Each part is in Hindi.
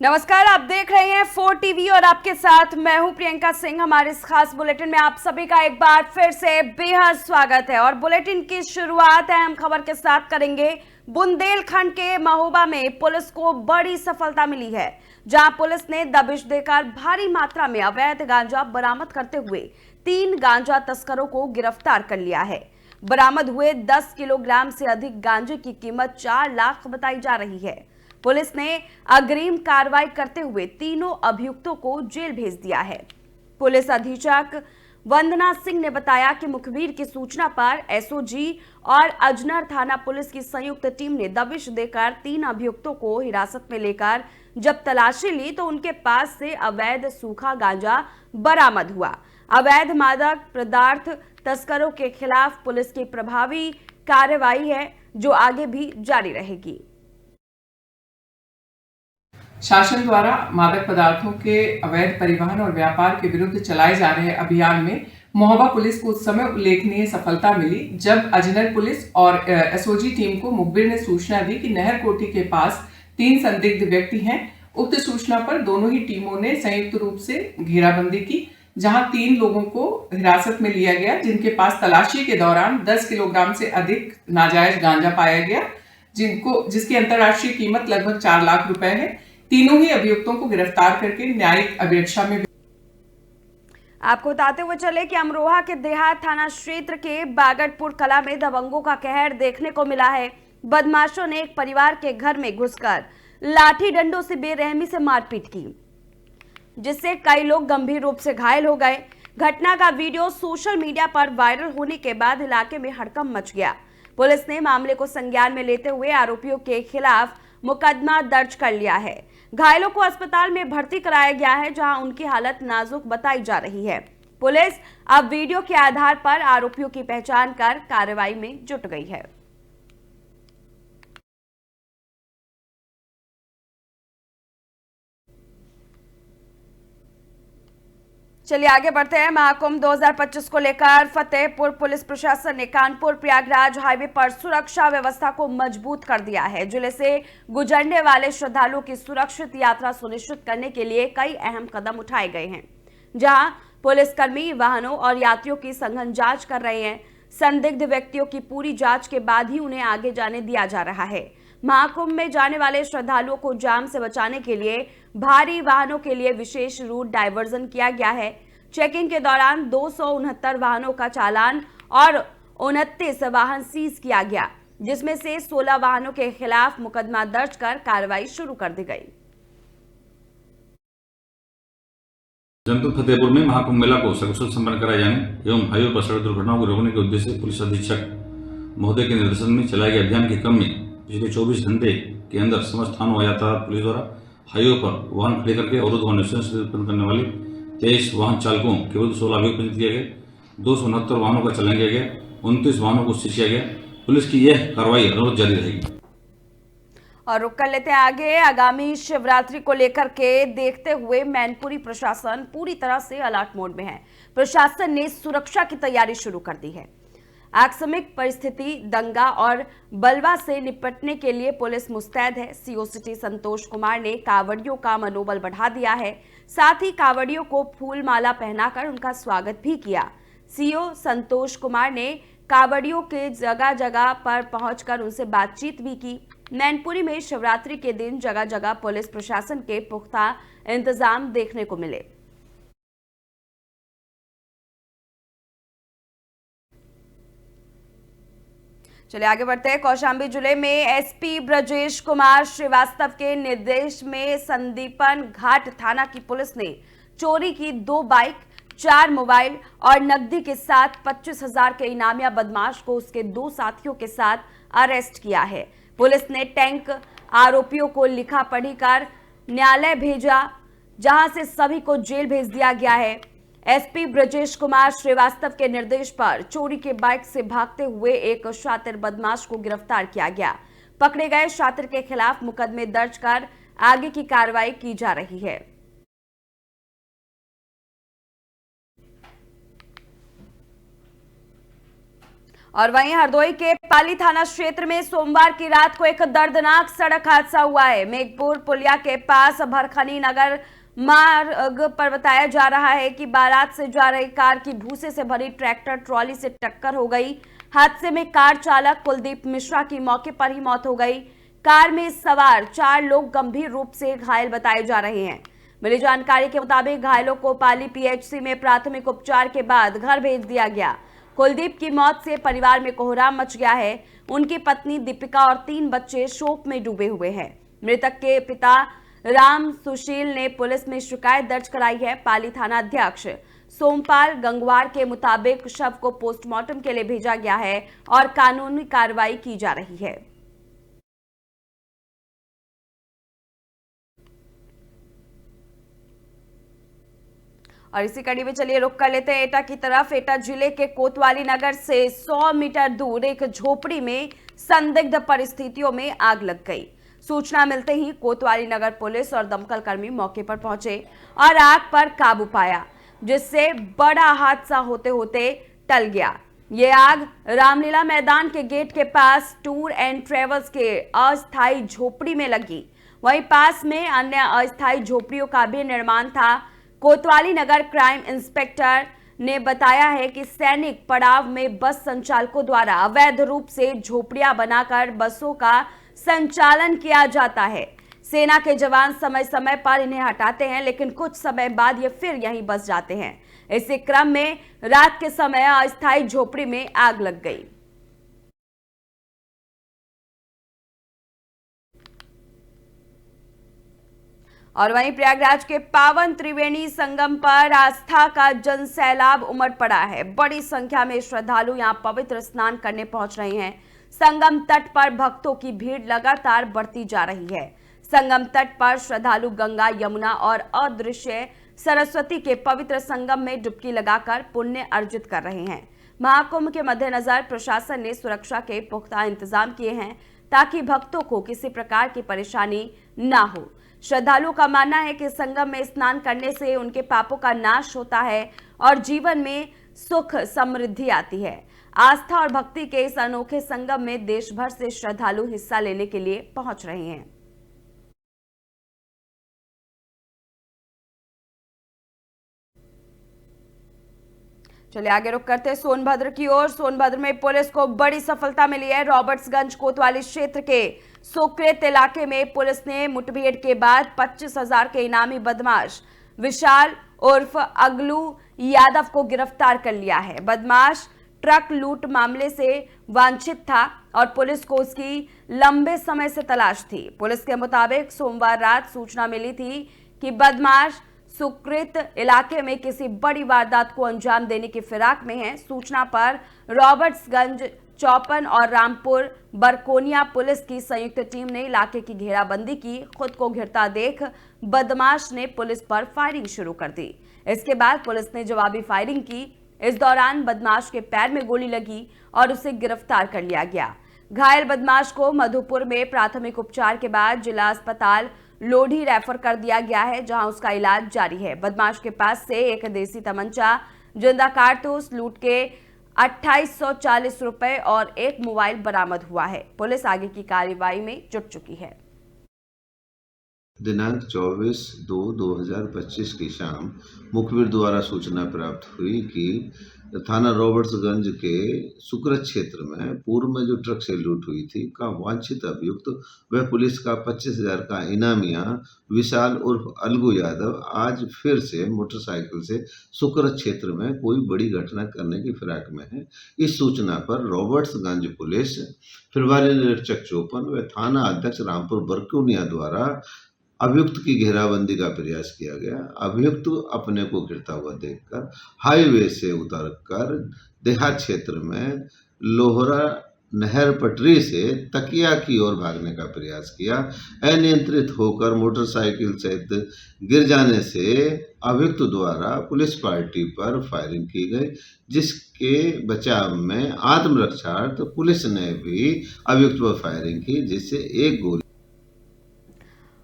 नमस्कार, आप देख रहे हैं 4 टीवी और आपके साथ मैं हूं प्रियंका सिंह। हमारे इस खास बुलेटिन में आप सभी का एक बार फिर से बेहद स्वागत है और बुलेटिन की शुरुआत अहम खबर के साथ करेंगे। बुंदेलखंड के महोबा में पुलिस को बड़ी सफलता मिली है, जहां पुलिस ने दबिश देकर भारी मात्रा में अवैध गांजा बरामद करते हुए 3 गांजा तस्करों को गिरफ्तार कर लिया है। बरामद हुए 10 किलोग्राम से अधिक गांजे की कीमत 4 लाख बताई जा रही है। पुलिस ने अग्रिम कार्रवाई करते हुए तीनों अभियुक्तों को जेल भेज दिया है। पुलिस अधीक्षक वंदना सिंह ने बताया कि मुखबिर की सूचना पर एसओजी और अजनर थाना पुलिस की संयुक्त टीम ने दबिश देकर 3 अभियुक्तों को हिरासत में लेकर जब तलाशी ली तो उनके पास से अवैध सूखा गांजा बरामद हुआ। अवैध मादक पदार्थ तस्करों के खिलाफ पुलिस की प्रभावी कार्रवाई है, जो आगे भी जारी रहेगी। शासन द्वारा मादक पदार्थों के अवैध परिवहन और व्यापार के विरुद्ध चलाए जा रहे अभियान में महोबा पुलिस को उस समय उल्लेखनीय सफलता मिली जब अजनर पुलिस और एसओजी टीम को मुखबिर ने सूचना दी कि नहर कोठी के पास 3 संदिग्ध व्यक्ति हैं। उक्त सूचना पर दोनों ही टीमों ने संयुक्त रूप से घेराबंदी की, जहां 3 लोगों को हिरासत में लिया गया, जिनके पास तलाशी के दौरान 10 किलोग्राम से अधिक नाजायज गांजा पाया गया, जिसकी अंतर्राष्ट्रीय कीमत लगभग 4 लाख रुपए है। तीनों ही अभियुक्तों को गिरफ्तार करके न्यायिक अभिरक्षा में। आपको बताते हुए चले कि अमरोहा के देहात थाना क्षेत्र के बागटपुर कला में दबंगों का कहर देखने को मिला है। बदमाशों ने एक परिवार के घर में घुसकर लाठी डंडों से बेरहमी से मारपीट की, जिससे कई लोग गंभीर रूप से घायल हो गए। घटना का वीडियो सोशल मीडिया पर वायरल होने के बाद इलाके में हड़कंप मच गया। पुलिस ने मामले को संज्ञान में लेते हुए आरोपियों के खिलाफ मुकदमा दर्ज कर लिया है। घायलों को अस्पताल में भर्ती कराया गया है, जहां उनकी हालत नाजुक बताई जा रही है। पुलिस अब वीडियो के आधार पर आरोपियों की पहचान कर कार्रवाई में जुट गई है। चलिए आगे बढ़ते हैं। महाकुंभ 2025 को लेकर फतेहपुर पुलिस प्रशासन ने कानपुर प्रयागराज हाईवे पर सुरक्षा व्यवस्था को मजबूत कर दिया है। जिले से गुजरने वाले श्रद्धालुओं की सुरक्षित यात्रा सुनिश्चित करने के लिए कई अहम कदम उठाए गए हैं, जहां पुलिसकर्मी वाहनों और यात्रियों की सघन जांच कर रहे हैं। संदिग्ध व्यक्तियों की पूरी जांच के बाद ही उन्हें आगे जाने दिया जा रहा है। महाकुंभ में जाने वाले श्रद्धालुओं को जाम से बचाने के लिए भारी वाहनों के लिए विशेष रूट डायवर्जन किया गया है। चेकिंग के दौरान 269 वाहनों का चालान और 29 वाहन सीज किया गया, जिसमें से 16 वाहनों के खिलाफ मुकदमा दर्ज कर कार्रवाई शुरू कर दी गई। जनपद फतेहपुर में महाकुंभ मेला को सकुशल संपन्न कराए जाने एवं हाईवे पर सड़क दुर्घटनाओं को रोकने के उद्देश्य से पुलिस अधीक्षक महोदय के निर्देशन में चलाए गए अभियान के क्रम में पिछले 24 घंटे के अंदर समस्त थानों व यातायात पुलिस द्वारा हाईवे पर वाहन खड़े करके अवरुद्ध व नुकसान उत्पन्न करने वाले 23 वाहन चालकों के विरुद्ध 16 अभियोग पंजीकृत किया गया। 269 वाहनों का चालान किया गया। 29 वाहनों को सीज किया गया। पुलिस की यह कार्रवाई अनवरत जारी रहेगी। और रुक कर लेते हैं आगे। आगामी शिवरात्रि को लेकर के देखते हुए मैनपुरी प्रशासन पूरी तरह से अलर्ट मोड में है। प्रशासन ने सुरक्षा की तैयारी शुरू कर दी है। आकस्मिक परिस्थिति, दंगा और बलवा से निपटने के लिए पुलिस मुस्तैद है। सीओ सिटी संतोष कुमार ने कांवड़ियों का मनोबल बढ़ा दिया है, साथ ही कांवड़ियों को फूल माला पहनाकर उनका स्वागत भी किया। सीओ संतोष कुमार ने कांवड़ियों के जगह जगह पर पहुंचकर उनसे बातचीत भी की। मैनपुरी में शिवरात्रि के दिन जगह जगह पुलिस प्रशासन के पुख्ता इंतजाम देखने को मिले। चलिए आगे बढ़ते हैं। कौशांबी जिले में एसपी ब्रजेश कुमार श्रीवास्तव के निर्देश में संदीपन घाट थाना की पुलिस ने चोरी की 2 बाइक, 4 मोबाइल और नकदी के साथ 25,000 के इनामिया बदमाश को उसके 2 साथियों के साथ अरेस्ट किया है। पुलिस ने टैंक आरोपियों को लिखा पढ़ी कर न्यायालय भेजा, जहां से सभी को जेल भेज दिया गया है। एसपी ब्रजेश कुमार श्रीवास्तव के निर्देश पर चोरी के बाइक से भागते हुए एक शातिर बदमाश को गिरफ्तार किया गया। पकड़े गए शातिर के खिलाफ मुकदमे दर्ज कर आगे की कार्रवाई की जा रही है। और वहीं हरदोई के पाली थाना क्षेत्र में सोमवार की रात को एक दर्दनाक सड़क हादसा हुआ है। मेघपुर पुलिया के पास भरखनी नगर मार्ग पर बताया जा रहा है कि बारात से जा रही कार की भूसे से भरी ट्रैक्टर ट्रॉली से टक्कर हो गई। हादसे में कार चालक कुलदीप मिश्रा की मौके पर ही मौत हो गई। कार में सवार 4 लोग गंभीर रूप से घायल बताए जा रहे हैं। मिली जानकारी के मुताबिक घायलों को पाली पीएचसी में प्राथमिक उपचार के बाद घर भेज दिया गया। कुलदीप की मौत से परिवार में कोहराम मच गया है। उनकी पत्नी दीपिका और 3 बच्चे शोक में डूबे हुए हैं। मृतक के पिता राम सुशील ने पुलिस में शिकायत दर्ज कराई है। पाली थाना अध्यक्ष सोमपाल गंगवार के मुताबिक शव को पोस्टमार्टम के लिए भेजा गया है और कानूनी कार्रवाई की जा रही है। और इसी कड़ी में चलिए रुक कर लेते हैं एटा की तरफ। एटा जिले के कोतवाली नगर से 100 मीटर दूर एक झोपड़ी में संदिग्ध परिस्थितियों में आग लग गई। सूचना मिलते ही कोतवाली नगर पुलिस और दमकल कर्मी मौके पर पहुंचे और आग पर काबू पाया, जिससे बड़ा हादसा होते होते टल गया। ये आग रामलीला मैदान के गेट के पास टूर एंड ट्रेवल्स के अस्थायी झोपड़ी में लगी। वहीं पास में अन्य अस्थायी झोपड़ियों का भी निर्माण था। कोतवाली नगर क्राइम इंस्पेक्टर ने बताया है कि सैनिक पड़ाव में बस संचालकों द्वारा अवैध रूप से झोपड़ियां बनाकर बसों का संचालन किया जाता है। सेना के जवान समय समय पर इन्हें हटाते हैं, लेकिन कुछ समय बाद ये फिर यहीं बस जाते हैं। इसी क्रम में रात के समय अस्थायी झोपड़ी में आग लग गई। और वहीं प्रयागराज के पावन त्रिवेणी संगम पर आस्था का जन सैलाब उमड़ पड़ा है। बड़ी संख्या में श्रद्धालु यहां पवित्र स्नान करने पहुंच रहे हैं। संगम तट पर भक्तों की भीड़ लगातार बढ़ती जा रही है। संगम तट पर श्रद्धालु गंगा, यमुना और अदृश्य सरस्वती के पवित्र संगम में डुबकी लगाकर पुण्य अर्जित कर रहे हैं। महाकुंभ के मद्देनजर प्रशासन ने सुरक्षा के पुख्ता इंतजाम किए हैं ताकि भक्तों को किसी प्रकार की परेशानी न हो। श्रद्धालुओं का मानना है कि संगम में स्नान करने से उनके पापों का नाश होता है और जीवन में सुख समृद्धि आती है। आस्था और भक्ति के इस अनोखे संगम में देश भर से श्रद्धालु हिस्सा लेने के लिए पहुंच रहे हैं। चलिए आगे रुक करते हैं सोनभद्र की ओर। सोनभद्र में पुलिस को बड़ी सफलता मिली है। रॉबर्ट्सगंज कोतवाली क्षेत्र के सुकृत इलाके में पुलिस ने मुठभेड़ के बाद 25,000 के इनामी बदमाश विशाल उर्फ अगलू यादव को गिरफ्तार कर लिया है। बदमाश ट्रक लूट मामले से वांछित था और पुलिस को उसकी लंबे समय से तलाश थी। पुलिस के मुताबिक सोमवार रात सूचना मिली थी कि बदमाश सुकृत इलाके में किसी बड़ी वारदात को अंजाम देने की फिराक में है। सूचना पर रॉबर्ट्सगंज, चौपन और रामपुर बरकोनिया पुलिस की संयुक्त टीम ने इलाके की घेराबंदी की। खुद को घिरता देख बदमाश ने पुलिस पर फायरिंग शुरू कर दी। इसके बाद पुलिस ने जवाबी फायरिंग की। इस दौरान बदमाश के पैर में गोली लगी और उसे गिरफ्तार कर लिया गया। घायल बदमाश को मधुपुर में प्राथमिक उपचार के बाद जिला अस्पताल लोधी रेफर कर दिया गया है, जहां उसका इलाज जारी है। बदमाश के पास से एक देसी तमंचा, जिंदा कारतूस, लूट के 2840 रुपए और एक मोबाइल बरामद हुआ है। पुलिस आगे की कार्रवाई में जुट चुकी है। दिनांक 24/2/2025 की शाम मुखबिर द्वारा सूचना प्राप्त हुई कि थाना रॉबर्ट्सगंज के सुकृत क्षेत्र में पूर्व में जो ट्रक से लूट हुई थी का वांछित अभियुक्त वह पुलिस का 25,000 का इनामिया विशाल उर्फ अलगू यादव आज फिर से मोटरसाइकिल से सुकृत क्षेत्र में कोई बड़ी घटना करने की फिराक में है। इस सूचना पर रॉबर्ट्सगंज पुलिस प्रभारी निरीक्षक चौपन व थाना अध्यक्ष रामपुर बरकोनिया द्वारा अभियुक्त की घेराबंदी का प्रयास किया गया। अभियुक्त अपने को गिरता हुआ देखकर हाईवे से उतरकर देहात क्षेत्र में लोहरा नहर पटरी से तकिया की ओर भागने का प्रयास किया। अनियंत्रित होकर मोटरसाइकिल सहित गिर जाने से अभियुक्त द्वारा पुलिस पार्टी पर फायरिंग की गई, जिसके बचाव में आत्मरक्षार्थ पुलिस ने भी अभियुक्त पर फायरिंग की, जिससे एक गोली।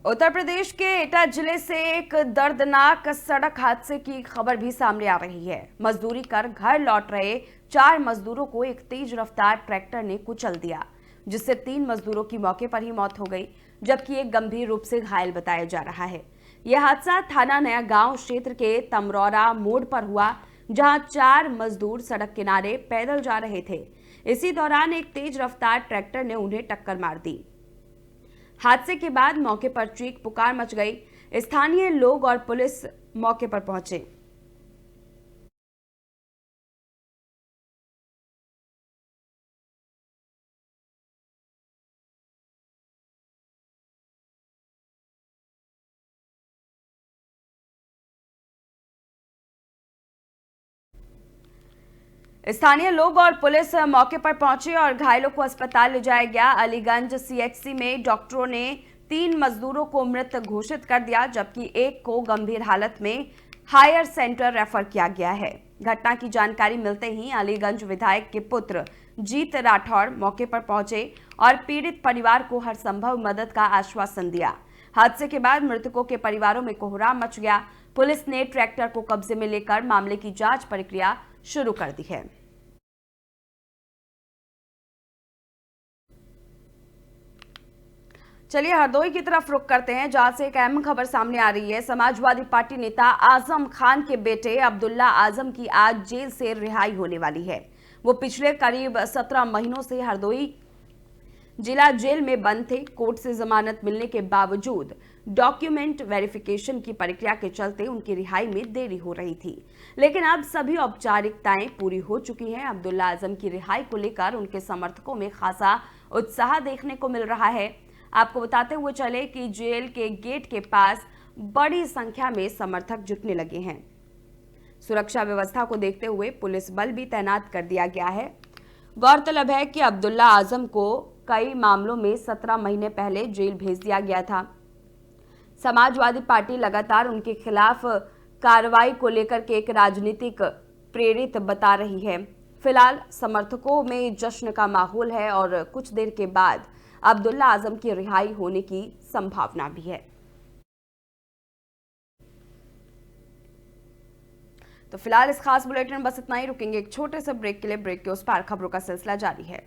उत्तर प्रदेश के एटा जिले से एक दर्दनाक सड़क हादसे की खबर भी सामने आ रही है। मजदूरी कर घर लौट रहे 4 मजदूरों को एक तेज रफ्तार ट्रैक्टर ने कुचल दिया, जिससे 3 मजदूरों की मौके पर ही मौत हो गई, जबकि एक गंभीर रूप से घायल बताया जा रहा है। यह हादसा थाना नया गांव क्षेत्र के तमरौरा मोड़ पर हुआ, जहां 4 मजदूर सड़क किनारे पैदल जा रहे थे। इसी दौरान एक तेज रफ्तार ट्रैक्टर ने उन्हें टक्कर मार दी। हादसे के बाद मौके पर चीख पुकार मच गई। स्थानीय लोग और पुलिस मौके पर पहुंचे। स्थानीय लोग और पुलिस मौके पर पहुंचे और घायलों को अस्पताल ले जाया गया। अलीगंज सीएचसी में डॉक्टरों ने 3 मजदूरों को मृत घोषित कर दिया, जबकि एक को गंभीर हालत में हायर सेंटर रेफर किया गया है। घटना की जानकारी मिलते ही अलीगंज विधायक के पुत्र जीत राठौड़ मौके पर पहुंचे और पीड़ित परिवार को हर संभव मदद का आश्वासन दिया। हादसे के बाद मृतकों के परिवारों में कोहराम मच गया। पुलिस ने ट्रैक्टर को कब्जे में लेकर मामले की जांच प्रक्रिया शुरू कर दी है। चलिए हरदोई की तरफ रुख करते हैं, जहां से एक अहम खबर सामने आ रही है। समाजवादी पार्टी नेता आजम खान के बेटे अब्दुल्ला आजम की आज जेल से रिहाई होने वाली है। वो पिछले करीब 17 महीनों से हरदोई जिला जेल में बंद थे। कोर्ट से जमानत मिलने के बावजूद डॉक्यूमेंट वेरिफिकेशन की प्रक्रिया के चलते उनकी रिहाई में देरी हो रही थी, लेकिन अब सभी औपचारिकताएं पूरी हो चुकी हैं। अब्दुल्ला आजम की रिहाई को लेकर उनके समर्थकों में खासा उत्साह देखने को मिल रहा है। आपको बताते हुए चले कि जेल के गेट के पास बड़ी संख्या में समर्थक जुटने लगे हैं। सुरक्षा व्यवस्था को देखते हुए पुलिस बल भी तैनात कर दिया गया है। गौरतलब है कि अब्दुल्ला आजम को कई मामलों में 17 महीने पहले जेल भेज दिया गया था। समाजवादी पार्टी लगातार उनके खिलाफ कार्रवाई को लेकर के एक राजनीतिक प्रेरित बता रही है। फिलहाल समर्थकों में जश्न का माहौल है और कुछ देर के बाद अब्दुल्ला आजम की रिहाई होने की संभावना भी है। तो फिलहाल इस खास बुलेटिन में बस इतना ही। रुकेंगे एक छोटे से ब्रेक के लिए। ब्रेक के उस पार खबरों का सिलसिला जारी है।